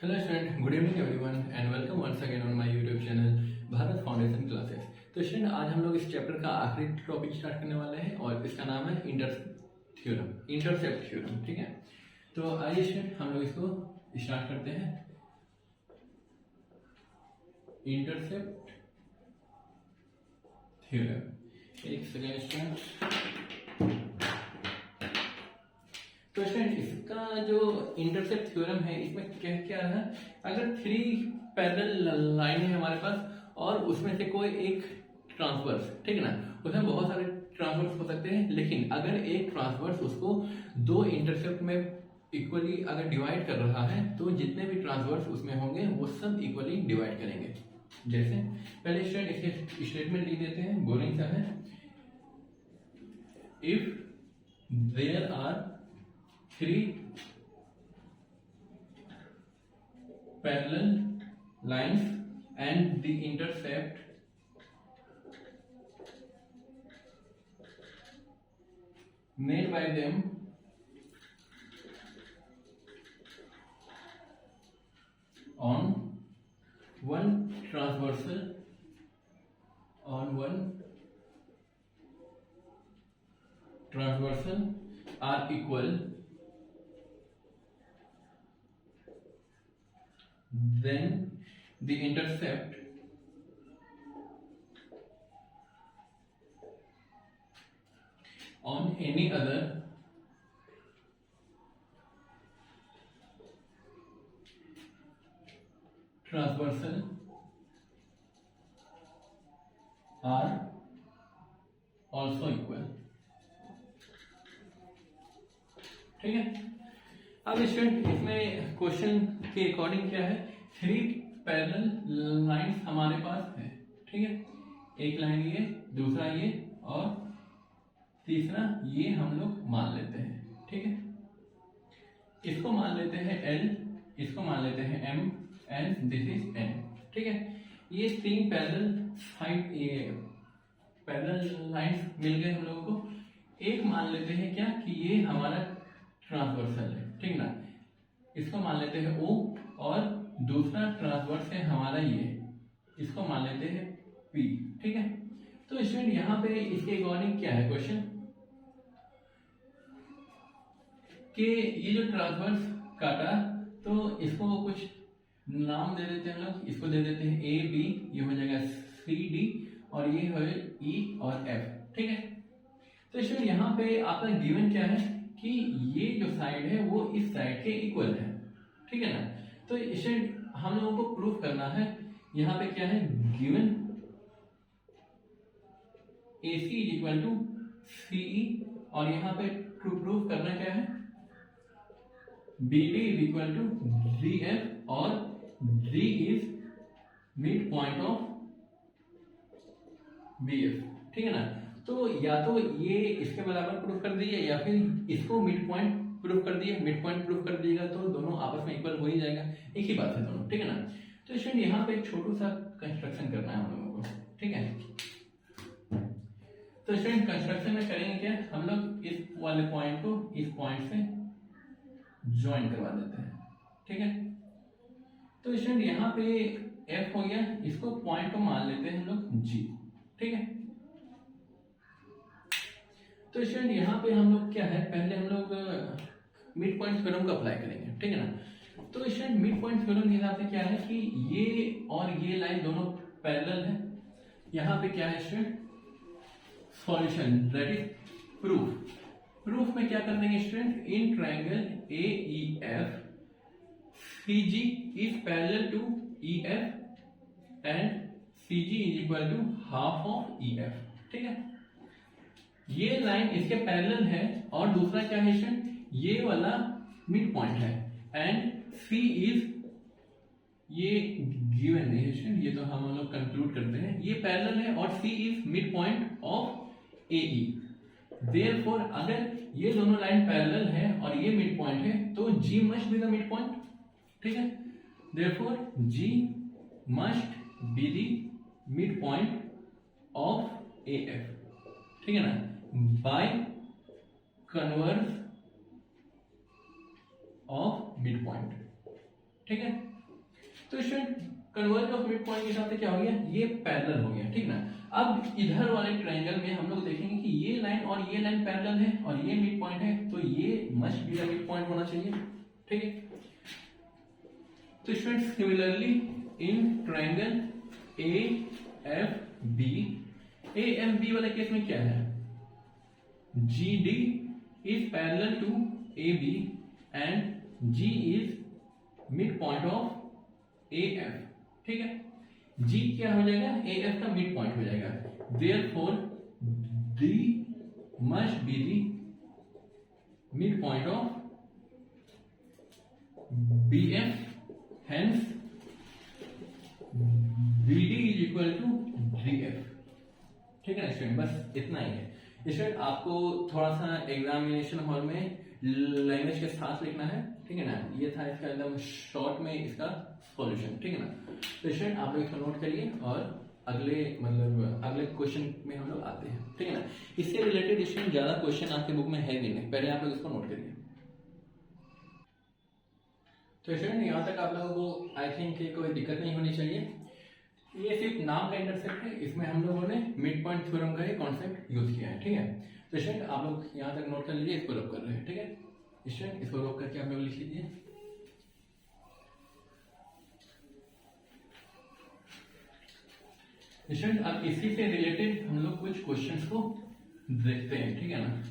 Hello student, good evening everyone and welcome once again on my YouTube channel Bharat foundation classes. तो student, आज हम लोग इस chapter का आखिरी टॉपिक स्टार्ट करने वाले हैं और इसका नाम है इंटरसेप्ट थ्योरम। ठीक है, तो आइए स्टूडेंट हम लोग इसको स्टार्ट करते हैं। इंटरसेप्ट थ्योरम, एक सेकेंड स्टूडेंट। तो स्टूडेंट, इसका जो इंटरसेप्ट थ्योरम है इसमें क्या क्या है, अगर थ्री पैरेलल लाइन है हमारे पास और उसमें से कोई एक ट्रांसवर्स, ठीक है ना, उसमें बहुत सारे ट्रांसवर्स हो सकते हैं, लेकिन अगर एक ट्रांसवर्स उसको दो इंटरसेप्ट में इक्वली अगर डिवाइड कर रहा है तो जितने भी ट्रांसवर्स उसमें होंगे वो सब इक्वली डिवाइड करेंगे। जैसे पहले स्टूडेंट स्टेटमेंट लिख देते हैं, बोरिंग सा है। If there are three parallel lines and the intercept made by them on one transversal are equal, then the intercept on any other transversal are also equal। ठीक है, अब स्टूडेंट इसमें question के अकॉर्डिंग क्या है, three parallel lines हमारे पास है। ठीक है, एक लाइन ये, दूसरा ये और तीसरा ये हम लोग मान लेते हैं। ठीक है, इसको मान लेते हैं L, इसको मान लेते हैं M and this is N। ठीक है, ये तीन पैरेलल लाइंस मिल गए हम लोगों को। एक मान लेते हैं क्या कि ये हमारा ट्रांसवर्सल है, ठीक ना, इसको मान लेते हैं O, और दूसरा ट्रांसवर्स है हमारा ये, इसको मान लेते हैं P। ठीक है, तो स्टूडेंट यहाँ पे इसके अकॉर्डिंग क्या है क्वेश्चन कि ये जो ट्रांसवर्स काटा तो इसको कुछ नाम दे देते हैं हम लोग, इसको दे देते हैं A B, ये हो जाएगा C D और ये हो E और F। ठीक है, तो स्टूडेंट यहाँ पे आपका गिवन क्या है कि ये जो साइड है वो इस साइड के इक्वल है। ठीक है ना, तो स्टूडेंट हम लोगों को प्रूफ करना है, यहाँ पे क्या है given AC is equal to CE, और यहाँ पे प्रूफ करना क्या है BD is equal to DF और D is mid point of BF। ठीक है ना, तो या तो ये इसके बराबर प्रूफ कर दीजिए या फिर इसको मिड पॉइंट प्रूफ कर दिए। मिड पॉइंट प्रूफ कर दिएगा तो दोनों आपस में इक्वल हो ही जाएगा, एक ही बात है दोनों। ठीक है ना, तो स्टूडेंट यहाँ पे एक छोटा सा कंस्ट्रक्शन करना है हम लोगों को। ठीक है, तो स्टूडेंट कंस्ट्रक्शन में करेंगे क्या, हम लोग इस वाले पॉइंट को इस पॉइंट से ज्वाइन करवा देते हैं। ठीक है, तो स्टूडेंट यहाँ पे F हो गया, इसको पॉइंट को मान लेते हैं हम लोग G। ठीक है, तो स्टूडेंट यहाँ पे हम लोग क्या है, पहले हम लोग मिड पॉइंट थ्योरम को अप्लाई करेंगे। ठीक है ना, तो स्टूडेंट मिड पॉइंट थ्योरम के हिसाब से क्या है कि ये और ये लाइन दोनों पैरेलल है। यहाँ पे क्या है student solution, that is proof में क्या कर देंगे student, in triangle AEF CG is parallel to EF and CG is equal to half of EF। ठीक है, ये लाइन इसके पैरेलल है और दूसरा क्या है स्टूडेंट, ये वाला मिड पॉइंट है एंड C इज, ये गिवन नहीं है स्टूडेंट, ये तो हम लोग कंक्लूड करते हैं, ये पैरेलल है और C is mid point of AE। Therefore अगर ये दोनों लाइन पैरेलल है और ये मिड पॉइंट है तो G must be the mid point. ठीक है, therefore G must be the mid point of AF। ठीक है ना, by converse of mid point. ठीक है। तो student converse of mid point के हिसाब से क्या हो गया, ये पैरेलल हो गया, ठीक ना। अब इधर वाले ट्रायंगल में हम लोग देखेंगे कि ये लाइन और ये लाइन पैरेलल है और ये मिड पॉइंट है, तो ये must be the mid point होना चाहिए, ठीक है। तो student similarly in triangle A F B वाले केस में क्या है, G D is parallel to A B and G is mid point of A F, ठीक है। G क्या हो जाएगा, ए एफ का मिड पॉइंट हो जाएगा, therefore D must be the mid point of B F, hence B D is equal to D F, ठीक है ना स्टूडेंट। बस इतना ही है स्टूडेंट, आपको थोड़ा सा एग्जामिनेशन हॉल में लैंग्वेज के साथ लिखना है, ठीक है ना। ये था इसका एकदम शॉर्ट में इसका सॉल्यूशन, ठीक है ना। तो स्टूडेंट आप लोग इसको नोट करिए और अगले क्वेश्चन में हम लोग आते हैं, ठीक है ना। इससे रिलेटेड स्टूडेंट ज्यादा क्वेश्चन आपके बुक में है भी नहीं, पहले आप लोग इसको नोट करिए। तो स्टूडेंट यहाँ तक आप लोगों को आई थिंक कोई दिक्कत नहीं होनी चाहिए। ये सिर्फ नाम का इंटरसेप्ट है, इसमें हम लोगों ने मिड पॉइंट थ्योरम का ही कॉन्सेप्ट यूज किया है, ठीक है। तो स्टूडेंट आप लोग यहाँ तक नोट कर लीजिए, इसको रब कर रहे हैं, ठीक है स्टूडेंट। इसको रब करके आप लोग लिख लीजिए। स्टूडेंट अब इसी से रिलेटेड हम लोग कुछ क्वेश्चंस को देखते हैं, ठीक है ना।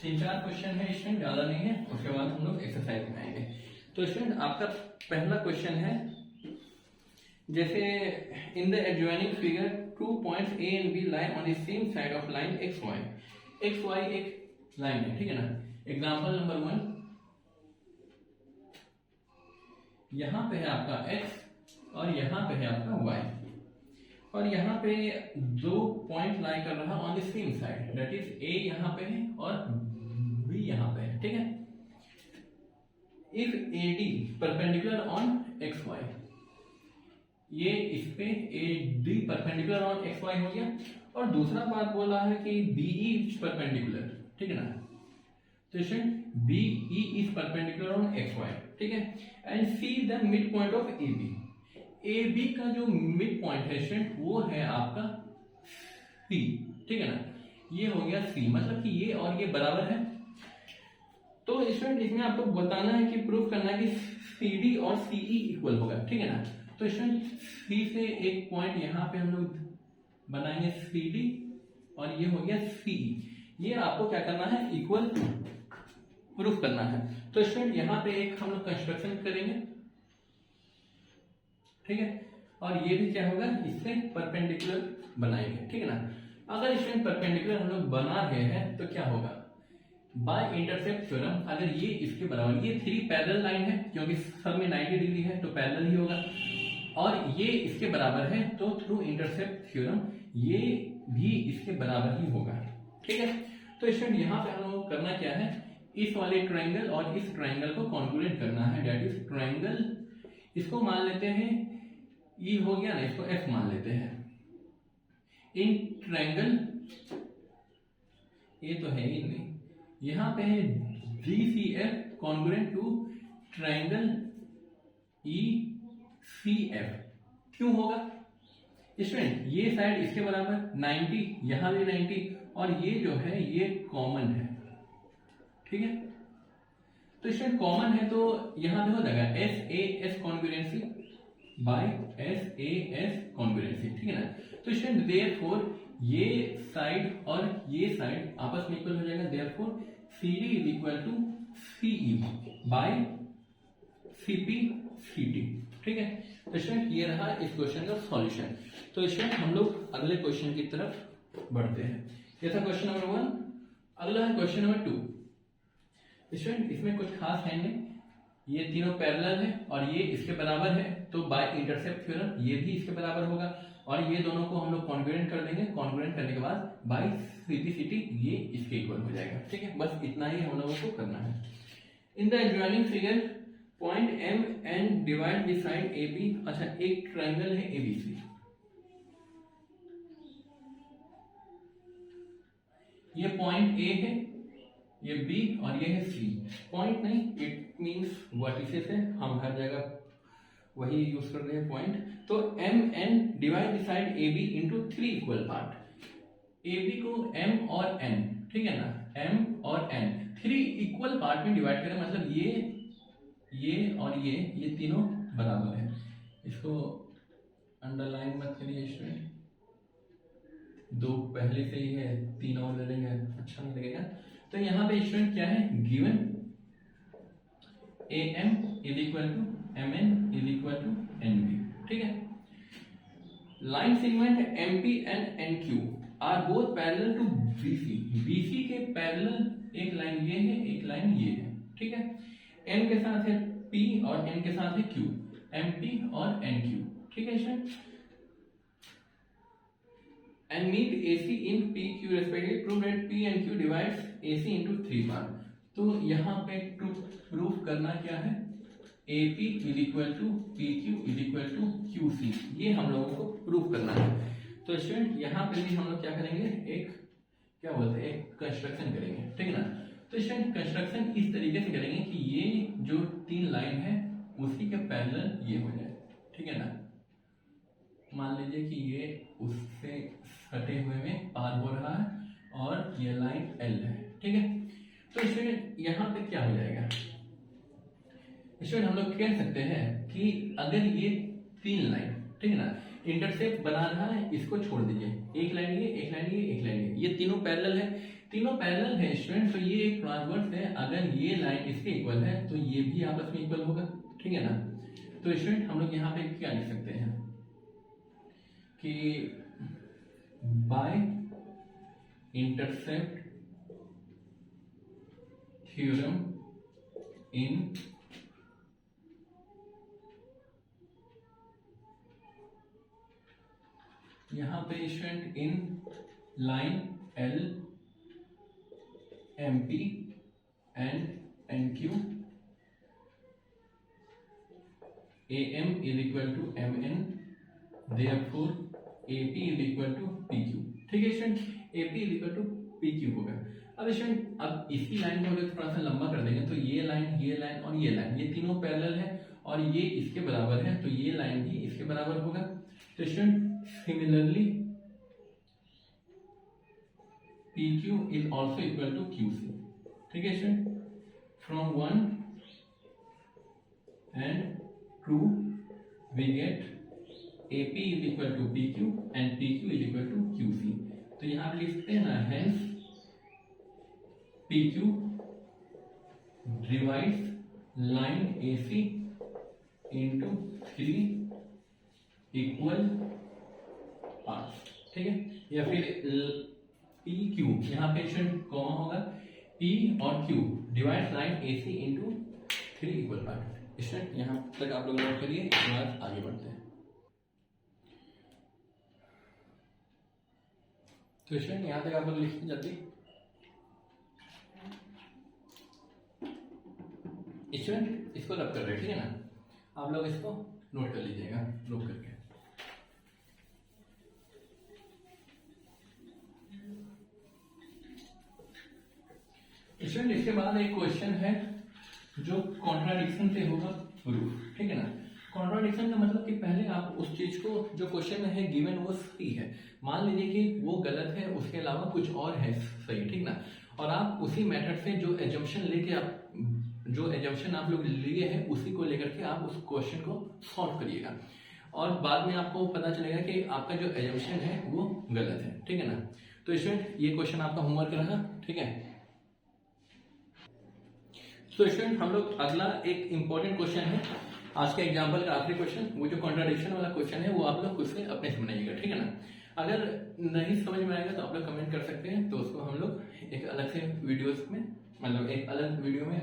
3-4 क्वेश्चन है स्टूडेंट, ज्यादा नहीं है, उसके बाद हम लोग एक्सरसाइज में आएंगे। तो स्टूडेंट आपका पहला क्वेश्चन है, जैसे in the adjoining figure 2 points A and B lie on the same side of line X Y एक लाइन है, ठीक है ना। एग्जांपल नंबर 1, यहां पे है आपका x और यहां पे है आपका y, और यहां पे दो पॉइंट लाई कर रहा on the same side, that is a यहां पे है और b यहां पे है, ठीक है। If AD perpendicular on XY, ये इस पे AD परपेंडिकुलर ऑन XY हो गया, और दूसरा बात बोल रहा है कि BE इज परपेंडिकुलर, ठीक है ना। तो student BE is perpendicular on XY, ठीक है, and see the mid point of AB। AB का जो मिड पॉइंट है स्टूडेंट वो है आपका C, ठीक है ना। ये हो गया C, मतलब कि ये और ये बराबर है। तो स्टूडेंट इसमें आपको बताना है कि प्रूफ करना है कि CD और CE इक्वल होगा, ठीक है ना। तो स्टूडेंट C से एक पॉइंट यहाँ पे हम लोग बनाएंगे CD, और ये हो गया CE। ये आपको क्या करना है, इक्वल प्रूफ करना है। तो स्टूडेंट यहाँ पे एक हम लोग कंस्ट्रक्शन करेंगे, ठीक है, और ये भी क्या होगा, इससे परपेंडिकुलर बनाएंगे, ठीक है ना। अगर स्टूडेंट परपेंडिकुलर हम लोग बना रहे हैं तो क्या होगा, बाय इंटरसेप्ट थ्योरम, अगर ये इसके बराबर, ये 3 पैरेलल लाइन है क्योंकि सब में 90 डिग्री है तो पैरेलल ही होगा, और ये इसके बराबर है तो थ्रू इंटरसेप्ट थ्योरम ये भी इसके बराबर ही होगा, ठीक है। तो स्टूडेंट यहाँ पे हम लोग करना क्या है, इस वाले ट्रायंगल और इस ट्रायंगल को कॉन्ग्रुएंट करना है, दैट इज ट्रायंगल, इसको मान लेते हैं ई हो गया ना, इसको एफ मान लेते हैं। इन ट्रायंगल, ये तो है ही नहीं, यहां पे है DCF congruent to triangle ECF। क्यों होगा स्टूडेंट, ये साइड इसके बराबर 90, यहां भी 90, और ये जो है ये कॉमन है, ठीक है। तो स्टूडेंट कॉमन है तो यहां पे हो जाएगा SAS congruency by SAS congruency, ठीक है ना। तो स्टूडेंट देयरफॉर ये साइड और ये साइड आपस में इक्वल हो जाएगा, therefore CD is equal to CE by CP CD, ठीक है। तो स्टूडेंट ये रहा इस क्वेश्चन का सॉल्यूशन। तो स्टूडेंट हम लोग अगले क्वेश्चन की तरफ बढ़ते हैं। ये था क्वेश्चन नंबर 1, अगला है क्वेश्चन नंबर 2। स्टूडेंट इसमें कुछ खास है नहीं, ये तीनों पैरेलल है और ये इसके बराबर है, तो बाय इंटरसेप्ट थ्योरम ये भी इसके बराबर होगा, और ये दोनों को हम लोग कॉन्ग्रुएंट कर देंगे, कॉन्ग्रुएंट करने के बाद बाय CPCT ये इसके इक्वल हो जाएगा, ठीक है। बस इतना ही हम लोगों को करना है। इन the adjoining figure point M and divide the side AB, अच्छा एक ट्रायंगल है ABC, ये पॉइंट A है, ये B और ये है C। पॉइंट नहीं, इट मींस वर्टिसेस है, हम हर जगह वही यूज कर रहे हैं पॉइंट। तो M N divide the side A B into 3 equal part. A B को एम और एन, ठीक है ना, एम और एन 3 इक्वल पार्ट में डिवाइड करें, मतलब ये और ये तीनों बराबर है। इसको अंडरलाइन मत करिए स्टूडेंट, 2 पहले से ही है, 3 और ले लेंगे अच्छा नहीं लगेगा। तो यहाँ पे स्टूडेंट क्या है given A M is equal to M N is equal to N B, ठीक है। Line segment M P and N Q are both parallel to BC. BC के पैरेलल एक लाइन ये है, एक लाइन ये है, ठीक है। एम के साथ है पी और एन के साथ है क्यू, एम पी और एन क्यू, ठीक है student. And meet AC in PQ respectively. Prove that P and Q divides AC into 3 part. तो यहाँ पे प्रूफ करना क्या है, AP is equal to PQ is equal to QC, ये हम लोगों को प्रूफ करना है। तो स्टूडेंट यहाँ पे भी हम लोग क्या करेंगे, एक क्या बोलते हैं, एक कंस्ट्रक्शन करेंगे, ठीक है ना। तो स्टूडेंट कंस्ट्रक्शन इस तरीके से करेंगे कि ये जो 3 लाइन है उसी के पैरेलल ये हो जाए, ठीक है ना। मान लीजिए कि ये उससे सटे हुए में पार हो रहा है और ये लाइन एल है, ठीक है। तो स्टूडेंट यहाँ पे क्या हो जाएगा, स्टूडेंट हम लोग कह सकते हैं कि अगर ये 3 लाइन, ठीक है ना, इंटरसेक्ट बना रहा है, इसको छोड़ दीजिए, एक लाइन ये, एक लाइन ये, एक लाइन ये तीनों पैरेलल है, तीनों पैरेलल है स्टूडेंट। तो ये एक ट्रांसवर्स है, अगर ये लाइन इसके इक्वल है तो ये भी आपस में इक्वल होगा, ठीक है ना। तो स्टूडेंट हम लोग यहाँ पे क्या लिख सकते हैं कि बाय इंटरसेप्ट थ्योरम इन यहां पे student in line L M P and N Q A M is equal to M N, therefore AP is equal to PQ, ठीक है student, AP is equal to PQ होगा। अब student अब इसी line को अगर थोड़ा सा लंबा कर देंगे तो ये लाइन और ये लाइन ये तीनों पैरेलल है और ये इसके बराबर है, तो ये लाइन भी इसके बराबर होगा। तो student similarly PQ is also equal to QC, ठीक है student. From 1 and 2 we get AP is equal to PQ and PQ is equal to QC। तो यहाँ पे लिख सकते हैं ना, hence PQ divides line AC into 3 equal parts, ठीक है। या फिर PQ यहाँ पे कॉमा होगा, P और Q divide line AC into 3 equal part. Student यहाँ तक आप लोग नोट करिए, इसके बाद आगे बढ़ते हैं। तो स्टूडेंट यहाँ तक आप लोग लिखते जल्दी। स्टूडेंट इसको रब कर रहे हैं, ठीक है ना, आप लोग इसको नोट कर लीजिएगा रोक करके। स्टूडेंट इसके बाद एक क्वेश्चन है जो कॉन्ट्राडिक्शन से होगा प्रूफ, ठीक है ना। कॉन्ट्राडिक्शन का मतलब कि पहले आप उस चीज को जो क्वेश्चन में है गिवन वो सही है, मान लीजिए कि वो गलत है, उसके अलावा कुछ और है सही, ठीक ना। और आप उसी मेथड से जो एजम्पशन लेके आप जो एजम्पशन आप लोग लिए हैं उसी को लेकर के आप उस क्वेश्चन को सॉल्व करिएगा और बाद में आपको पता चलेगा कि आपका जो एजम्पशन है वो गलत है, ठीक है ना। तो स्टूडेंट ये क्वेश्चन आपका होमवर्क रहा, ठीक है। तो स्टूडेंट हम लोग अगला एक इंपॉर्टेंट क्वेश्चन है आज के एग्जाम्पल का आखिरी क्वेश्चन, वो जो कॉन्ट्राडिक्शन वाला क्वेश्चन है वो आप लोग खुद से अपने से बनाइएगा, ठीक है ना। अगर नहीं समझ में आएगा तो आप लोग कमेंट कर सकते हैं, तो उसको हम लोग एक अलग से वीडियोस में मतलब एक अलग वीडियो में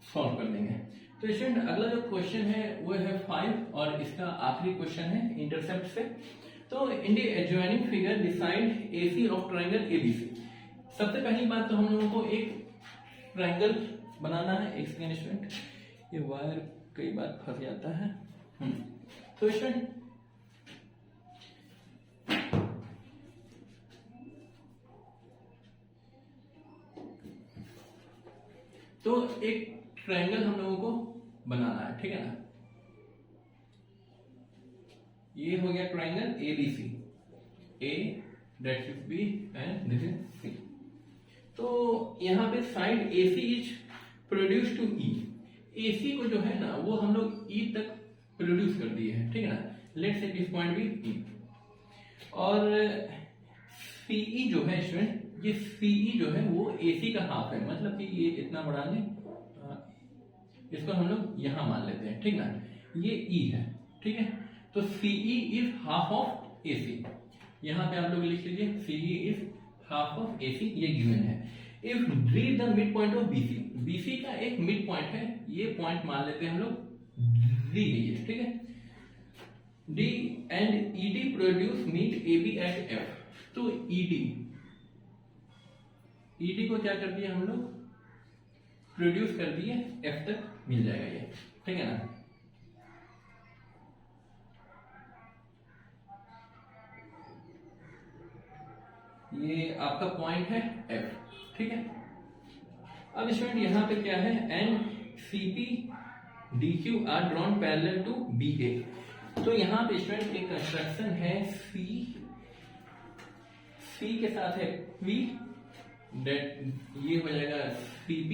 सॉल्व कर देंगे। तो स्टूडेंट अगला जो क्वेश्चन है वो है 5 और इसका आखिरी क्वेश्चन है इंटरसेप्ट से। तो इन the adjoining figure decide AC of triangle ABC। सबसे पहली बात तो हम लोगों को एक ट्रायंगल बनाना है। एक सेकेंड स्टूडेंट, ये वायर कई बार फंस जाता है। तो स्टूडेंट तो एक ट्रायंगल हम लोगों को बनाना है, ठीक है ना। ये हो गया triangle ABC, A that is B and this is C। तो यहाँ पे side AC is produce to E। AC को जो है ना वो हम लोग E तक प्रोड्यूस कर दिए हैं, ठीक है ना। लेट्स से दिस पॉइंट भी E और CE जो है स्टूडेंट, ये CE जो है वो AC का हाफ है, मतलब कि ये इतना बढ़ा दें, इसको हम लोग यहां मान लेते हैं, ठीक ना। ये E है, ठीक है। तो CE is half of AC। यहां पे आप लोग लिख लीजिए CE is half of AC, ये गिवन है। If D is the mid point of BC, BC का एक मिड पॉइंट है, ये पॉइंट मान लेते हैं हम लोग D है ये, ठीक है। D and ED produce meet AB at F। तो ED को क्या कर दिया हम लोग, प्रोड्यूस कर दिए F तक मिल जाएगा ये, ठीक है ना। ये आपका पॉइंट है F, ठीक है। अब स्टूडेंट यहाँ पे क्या है, and CP DQ are drawn parallel to BA। तो यहाँ पे स्टूडेंट एक कंस्ट्रक्शन है, C के साथ है P, डेट ये हो जाएगा CP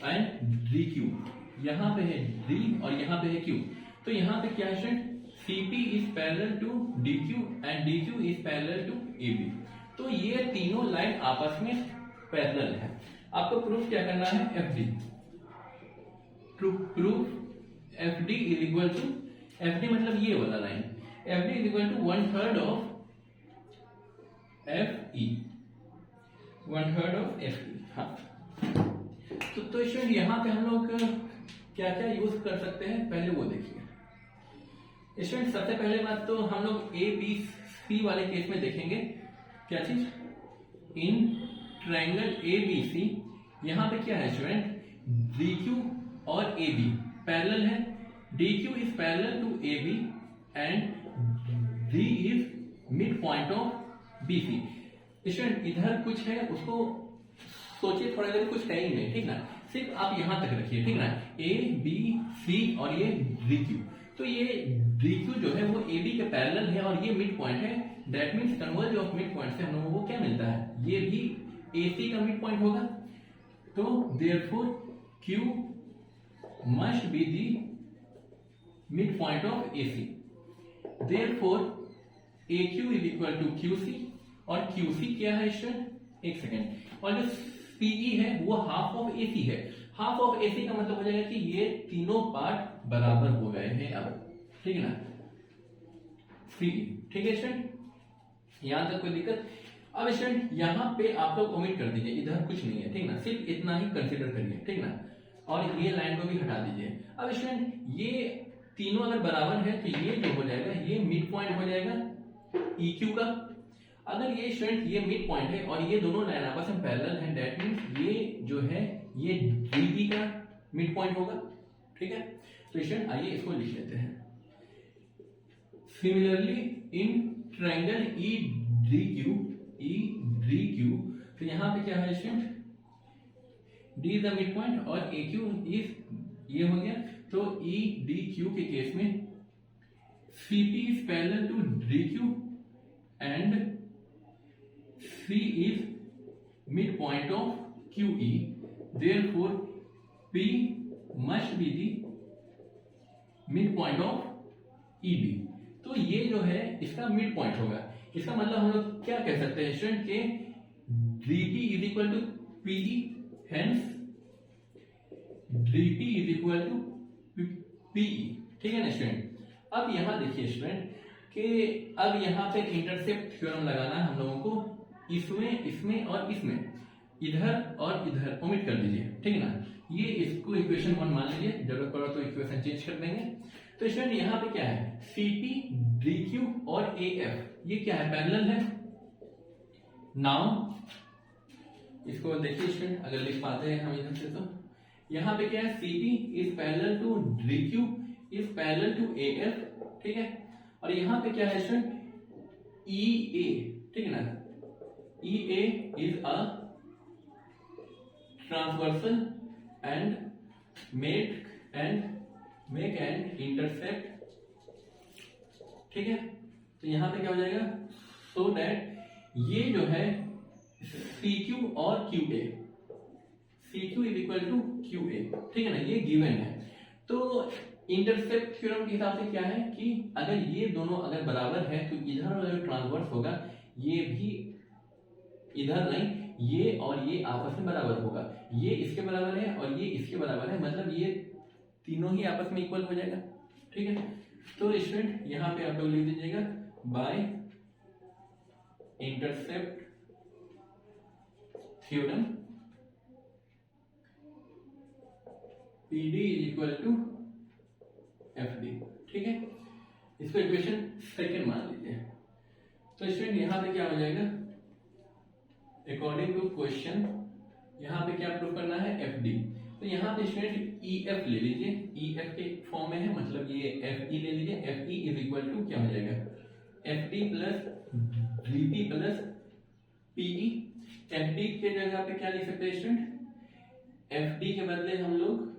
एंड DQ। यहाँ पे है D और यहाँ पे है Q। तो यहाँ पे क्या है student, CP is parallel to DQ and DQ is parallel to AB। तो ये तीनों लाइन आपस में पैरेलल है। आपको प्रूफ क्या करना है, FD। Proof FD is equal to, FD मतलब ये वाला लाइन, FD is equal to 1/3 of FE, 1/3 of FE। हाँ, तो स्टूडेंट यहाँ पे हम लोग क्या क्या यूज कर सकते हैं, पहले वो देखिए स्टूडेंट। सबसे पहले बात तो हम लोग ABC वाले केस में देखेंगे क्या चीज, इन ट्रायंगल ABC यहाँ पे क्या है स्टूडेंट, DQ और AB पैरेलल है। DQ is parallel to AB and D is mid point of BC। Student इधर कुछ है, उसको सोचिए थोड़ा देर, कुछ है ही नहीं, ठीक ना। सिर्फ आप यहां तक रखिए, ठीक ना, ABC और ये DQ। तो ये DQ जो है वो AB के पैरेलल है और ये मिड पॉइंट है। That means converse of mid point से हम लोगों को क्या मिलता है, ये भी AC का मिड पॉइंट होगा। तो therefore Q must be the mid point of AC। Therefore AQ is equal to QC और QC क्या है स्टूडेंट, एक सेकेंड, और जो CE है वो हाफ ऑफ AC है। हाफ ऑफ AC का मतलब हो जाएगा कि ये तीनों पार्ट बराबर हो गए हैं अब, ठीक है ना। CE, ठीक है स्टूडेंट, यहां तक कोई दिक्कत। अब स्टूडेंट यहाँ पे आप लोग ओमिट कर दीजिए, इधर कुछ नहीं है, ठीक ना, सिर्फ इतना ही कंसीडर करिए, ठीक ना, और ये लाइन को भी हटा दीजिए। अब स्टूडेंट ये तीनों अगर बराबर है तो ये जो हो जाएगा ये मिड पॉइंट हो जाएगा EQ का। अगर ये स्टूडेंट ये मिड पॉइंट है और ये दोनों लाइन आपस में पैरेलल हैं, दैट मींस ये जो है ये DE का मिड पॉइंट होगा, ठीक है। तो स्टूडेंट आइए इसको लिख लेते हैं। सिमिलरली इन ट्रायंगल EDQ, तो यहाँ पे क्या है student, D is the mid point और AQ इज ये हो गया। तो EDQ के केस में CP is parallel to DQ and C is midpoint of QE, therefore P must be the midpoint of EB। तो ये जो है इसका मिड पॉइंट होगा। इसका मतलब हम लोग क्या कह सकते हैं स्टूडेंट के DP is equal to PE, hence DP is equal to PE, ठीक है ना स्टूडेंट। अब यहाँ देखिए स्टूडेंट कि अब यहाँ पे इंटरसेप्ट थ्योरम लगाना है हम लोगों को, इसमें और इसमें, इधर और इधर ओमिट कर दीजिए, ठीक है ना। ये इसको इक्वेशन 1 मान लीजिए, जरूरत पड़ा तो इक्वेशन चेंज कर देंगे। तो स्टूडेंट यहाँ पे क्या है, CP DQ और AF ये क्या है, पैरेलल है। नाउ इसको देखिए स्टूडेंट, अगर लिख पाते हैं हम इधर से, तो यहाँ पे क्या है, CP is parallel to DQ is parallel to AF, ठीक है। और यहाँ पे क्या है स्टूडेंट, EA, ठीक है ना, EA is a transversal and make and intercept ठीक है। तो यहाँ पे क्या हो जाएगा, सो दैट ये जो है CQ और QA, CQ is equal to QA, ठीक है ना, ये गिवन है। तो इंटरसेप्ट थ्योरम के हिसाब से क्या है कि अगर ये दोनों अगर बराबर है तो इधर वाला जो ट्रांसवर्स होगा ये भी इधर नहीं, ये और ये आपस में बराबर होगा, ये इसके बराबर है और ये इसके बराबर है, मतलब ये तीनों ही आपस में इक्वल हो जाएगा, ठीक है। तो स्टूडेंट यहाँ पे आप लोग लिख दीजिएगा by intercept theorem PD is equal to FD, ठीक है। इसको इक्वेशन सेकंड मान लीजिए। तो स्टूडेंट यहाँ पे क्या हो जाएगा, अकॉर्डिंग टू क्वेश्चन यहाँ पे क्या प्रूव करना है, FD। तो यहाँ पे स्टूडेंट EF ले लीजिए, EF के फॉर्म में है, मतलब ये FE ले लीजिए, FE इज इक्वल टू क्या हो जाएगा, FD plus VP plus PE। FD के जगह पे क्या लिख सकते हैं स्टूडेंट, FD के बदले हम लोग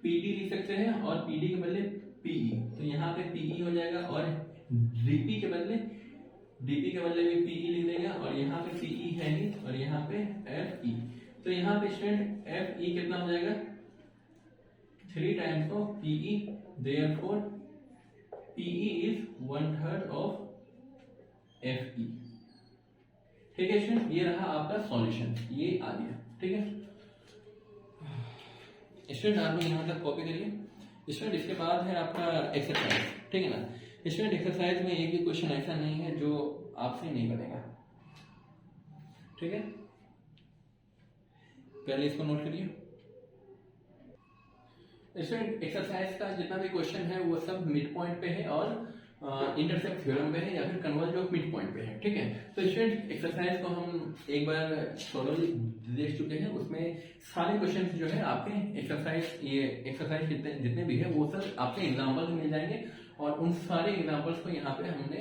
PD लिख सकते हैं और PD के बदले PE, तो यहाँ पे PE हो जाएगा और DP के बदले भी PE लिख देंगे और यहाँ पे PE है ही और यहाँ पे FE। तो यहाँ पे स्टूडेंट FE कितना हो जाएगा, 3 times of PE, therefore PE is 1/3 of FE, ठीक है स्टूडेंट। ये रहा आपका सॉल्यूशन, ये आ गया, ठीक है स्टूडेंट। आप लोग यहाँ तक कॉपी करिए स्टूडेंट। इसके बाद है आपका एक्सरसाइज, ठीक है ना स्टूडेंट। एक्सरसाइज में एक भी क्वेश्चन ऐसा नहीं है जो आपसे नहीं बनेगा, ठीक है। पहले इसको नोट करिए स्टूडेंट। एक्सरसाइज का जितना भी क्वेश्चन है वो सब मिड पॉइंट पे है और इंटरसेप्ट थ्योरम पे है या फिर कन्वर्ज ऑफ मिड पॉइंट पे है, ठीक है। तो स्टूडेंट एक्सरसाइज को हम एक बार थोड़ा देख चुके हैं, उसमें सारे क्वेश्चन जो है आपके एक्सरसाइज जितने भी है वो सब आपके एग्जाम्पल मिल जाएंगे और उन सारे एग्जाम्पल्स को यहाँ पे हमने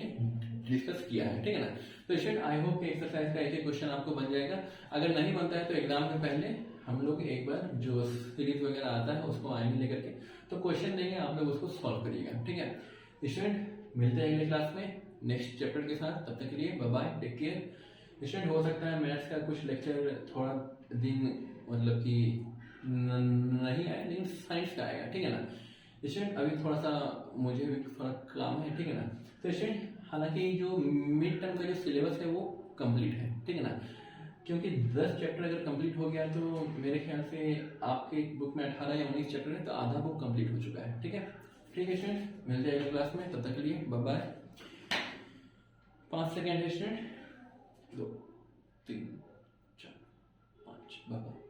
डिस्कस किया है, ठीक है ना। तो स्टूडेंट आई होप कि एक्सरसाइज का एक क्वेश्चन आपको बन जाएगा। अगर नहीं बनता है तो एग्जाम से पहले हम लोग एक बार जो सीरीज वगैरह आता है उसको आएंगे लेकर के, तो क्वेश्चन देंगे, आप लोग उसको सॉल्व करिएगा, ठीक है स्टूडेंट। मिलते हैं अगले क्लास में नेक्स्ट चैप्टर के साथ, तब तक के लिए bye bye, take care student. हो सकता है मैथ्स का कुछ लेक्चर थोड़ा दिन मतलब कि नहीं आया, लेकिन साइंस का आएगा, ठीक है ना स्टूडेंट। अभी थोड़ा सा मुझे भी थोड़ा काम है, ठीक है ना। तो स्टूडेंट हालांकि जो मिड टर्म का जो सिलेबस है वो कंप्लीट है, ठीक है ना, क्योंकि 10 चैप्टर अगर कंप्लीट हो गया तो मेरे ख्याल से आपके बुक में 18 या 19 चैप्टर है, तो आधा बुक कंप्लीट हो चुका है, ठीक है स्टूडेंट। मिलते हैं अगले क्लास में, तब तक के लिए बाय बाय। 5 सेकेंड है स्टूडेंट, 2